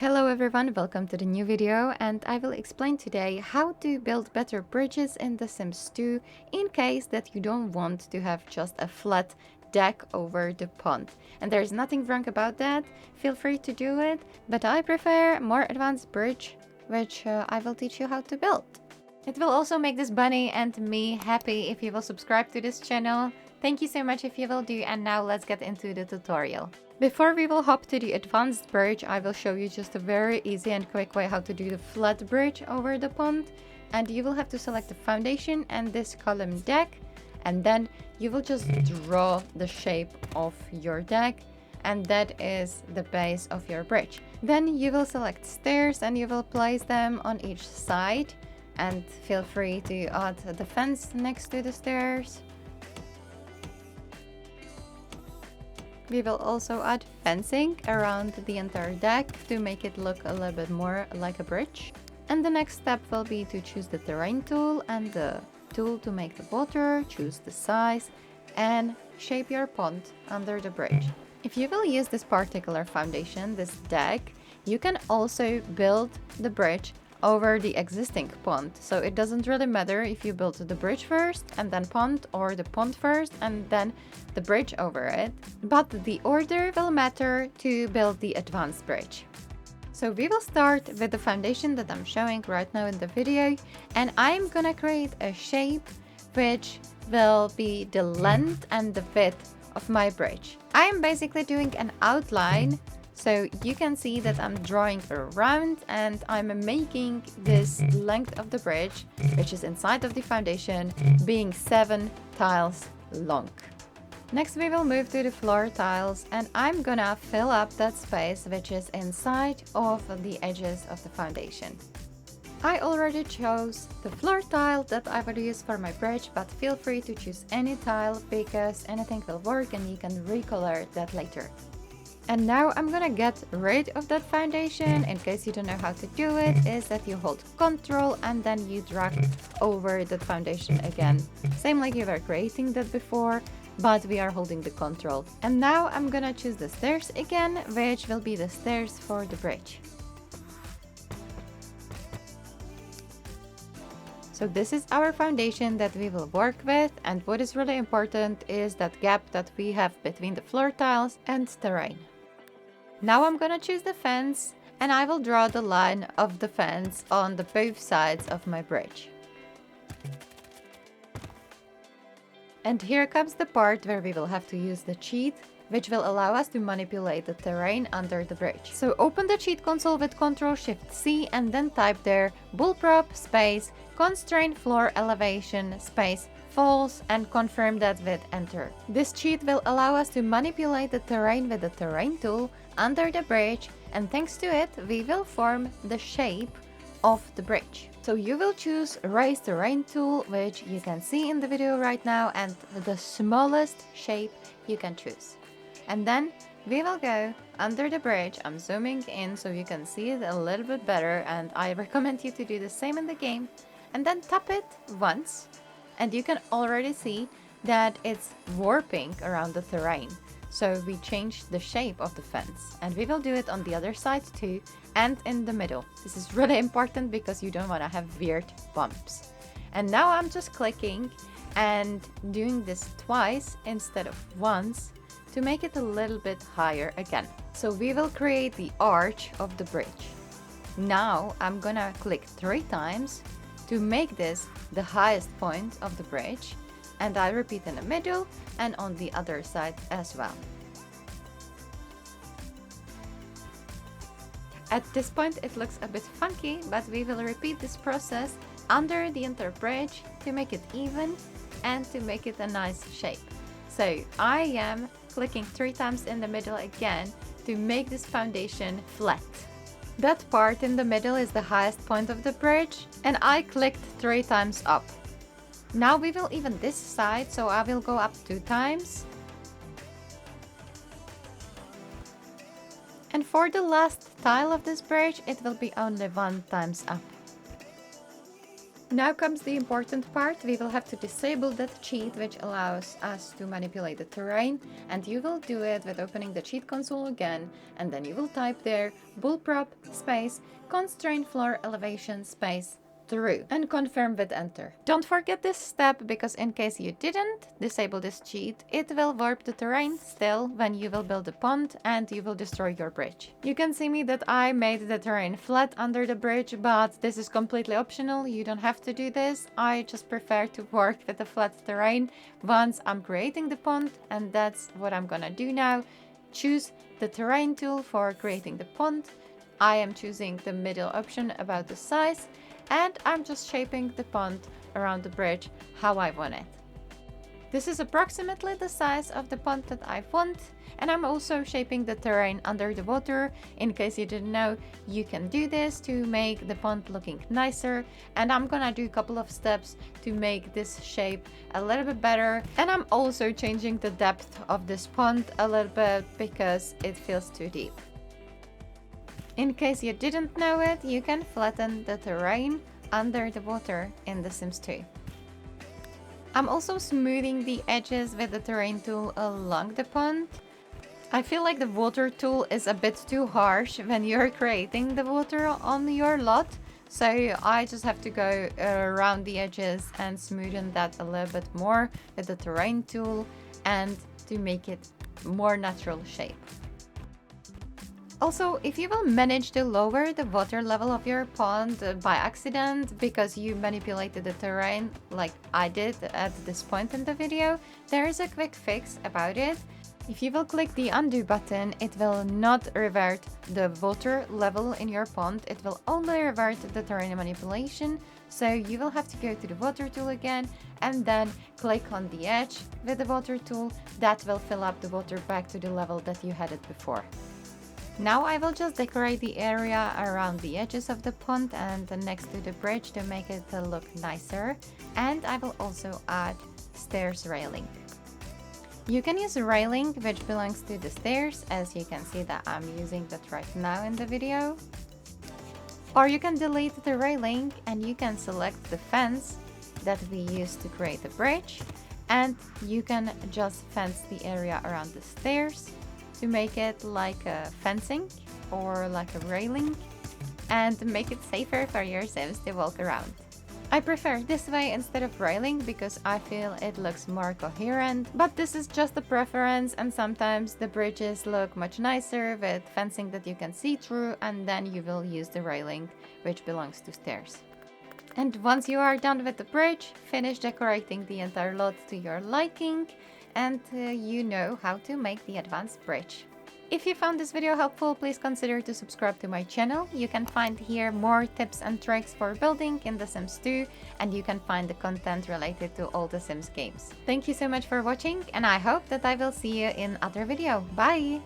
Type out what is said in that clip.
Hello everyone, welcome to the new video, and I will explain today how to build better bridges in The Sims 2 in case that you don't want to have just a flat deck over the pond. And there's nothing wrong about that, feel free to do it, but I prefer more advanced bridge, which I will teach you how to build. It will also make this bunny and me happy if you will subscribe to this channel. Thank you so much if you will do, and now let's get into the tutorial. Before we will hop to the advanced bridge, I will show you just a very easy and quick way how to do the flat bridge over the pond. And you will have to select the foundation and this column deck, and then you will just draw the shape of your deck, and that is the base of your bridge. Then you will select stairs and you will place them on each side, and feel free to add the fence next to the stairs. We will also add fencing around the entire deck to make it look a little bit more like a bridge. And the next step will be to choose the terrain tool and the tool to make the water, choose the size, and shape your pond under the bridge. If you will use this particular foundation, this deck, you can also build the bridge over the existing pond. So it doesn't really matter if you build the bridge first and then pond, or the pond first and then the bridge over it, but the order will matter to build the advanced bridge. So we will start with the foundation that I'm showing right now in the video, and I'm gonna create a shape which will be the length and the width of my bridge. I am basically doing an outline, so you can see that I'm drawing around and I'm making this length of the bridge, which is inside of the foundation, being 7 tiles long. Next we will move to the floor tiles, and I'm gonna fill up that space which is inside of the edges of the foundation. I already chose the floor tile that I will use for my bridge, but feel free to choose any tile because anything will work and you can recolor that later. And now I'm gonna get rid of that foundation. In case you don't know how to do it, is that you hold Ctrl and then you drag over the foundation again. Same like you were creating that before, but we are holding the Ctrl. And now I'm gonna choose the stairs again, which will be the stairs for the bridge. So this is our foundation that we will work with, and what is really important is that gap that we have between the floor tiles and terrain. Now I'm gonna choose the fence, and I will draw the line of the fence on the both sides of my bridge. And here comes the part where we will have to use the cheat, which will allow us to manipulate the terrain under the bridge. So open the cheat console with Ctrl-Shift-C and then type there bullprop space constraint floor elevation space false and confirm that with enter. This cheat will allow us to manipulate the terrain with the terrain tool under the bridge, and thanks to it we will form the shape of the bridge. So you will choose raise terrain tool, which you can see in the video right now, and the smallest shape you can choose. And then we will go under the bridge. I'm zooming in so you can see it a little bit better, and I recommend you to do the same in the game. And then tap it once, and you can already see that it's warping around the terrain. So we changed the shape of the fence, and we will do it on the other side too, and in the middle. This is really important because you don't want to have weird bumps. And now I'm just clicking and doing this twice instead of once to make it a little bit higher again. So we will create the arch of the bridge. Now I'm gonna click 3 times to make this the highest point of the bridge, and I repeat in the middle and on the other side as well. At this point it looks a bit funky, but we will repeat this process under the entire bridge to make it even and to make it a nice shape. So I am clicking 3 times in the middle again to make this foundation flat. That part in the middle is the highest point of the bridge, and I clicked 3 times up. Now we will even this side, so I will go up 2 times. And for the last tile of this bridge, it will be only 1 times up. Now comes the important part. We will have to disable that cheat which allows us to manipulate the terrain, and you will do it with opening the cheat console again, and then you will type there bullprop space constraint floor elevation space through and confirm with enter. Don't forget this step, because in case you didn't disable this cheat, it will warp the terrain still when you will build a pond and you will destroy your bridge. You can see me that I made the terrain flat under the bridge, but this is completely optional. You don't have to do this. I just prefer to work with the flat terrain once I'm creating the pond, and that's what I'm gonna do now. Choose the terrain tool for creating the pond. I am choosing the middle option about the size, and I'm just shaping the pond around the bridge how I want it. This is approximately the size of the pond that I want, and I'm also shaping the terrain under the water. In case you didn't know, you can do this to make the pond looking nicer, and I'm gonna do a couple of steps to make this shape a little bit better. And I'm also changing the depth of this pond a little bit because it feels too deep. In case you didn't know it, you can flatten the terrain under the water in The Sims 2. I'm also smoothing the edges with the terrain tool along the pond. I feel like the water tool is a bit too harsh when you're creating the water on your lot, so I just have to go around the edges and smoothen that a little bit more with the terrain tool and to make it more natural shape. Also, if you will manage to lower the water level of your pond by accident because you manipulated the terrain like I did at this point in the video, there is a quick fix about it. If you will click the undo button, it will not revert the water level in your pond, it will only revert the terrain manipulation. So you will have to go to the water tool again and then click on the edge with the water tool. That will fill up the water back to the level that you had it before. Now I will just decorate the area around the edges of the pond and next to the bridge to make it look nicer. And I will also add stairs railing. You can use a railing which belongs to the stairs, as you can see that I'm using that right now in the video. Or you can delete the railing and you can select the fence that we used to create the bridge, and you can just fence the area around the stairs to make it like a fencing or like a railing and make it safer for your Sims to walk around. I prefer this way instead of railing because I feel it looks more coherent, but this is just a preference, and sometimes the bridges look much nicer with fencing that you can see through, and then you will use the railing which belongs to stairs. And once you are done with the bridge, finish decorating the entire lot to your liking, and you know how to make the advanced bridge. If you found this video helpful, please consider to subscribe to my channel. You can find here more tips and tricks for building in The Sims 2, and you can find the content related to all The Sims games. Thank you so much for watching, and I hope that I will see you in other video. Bye!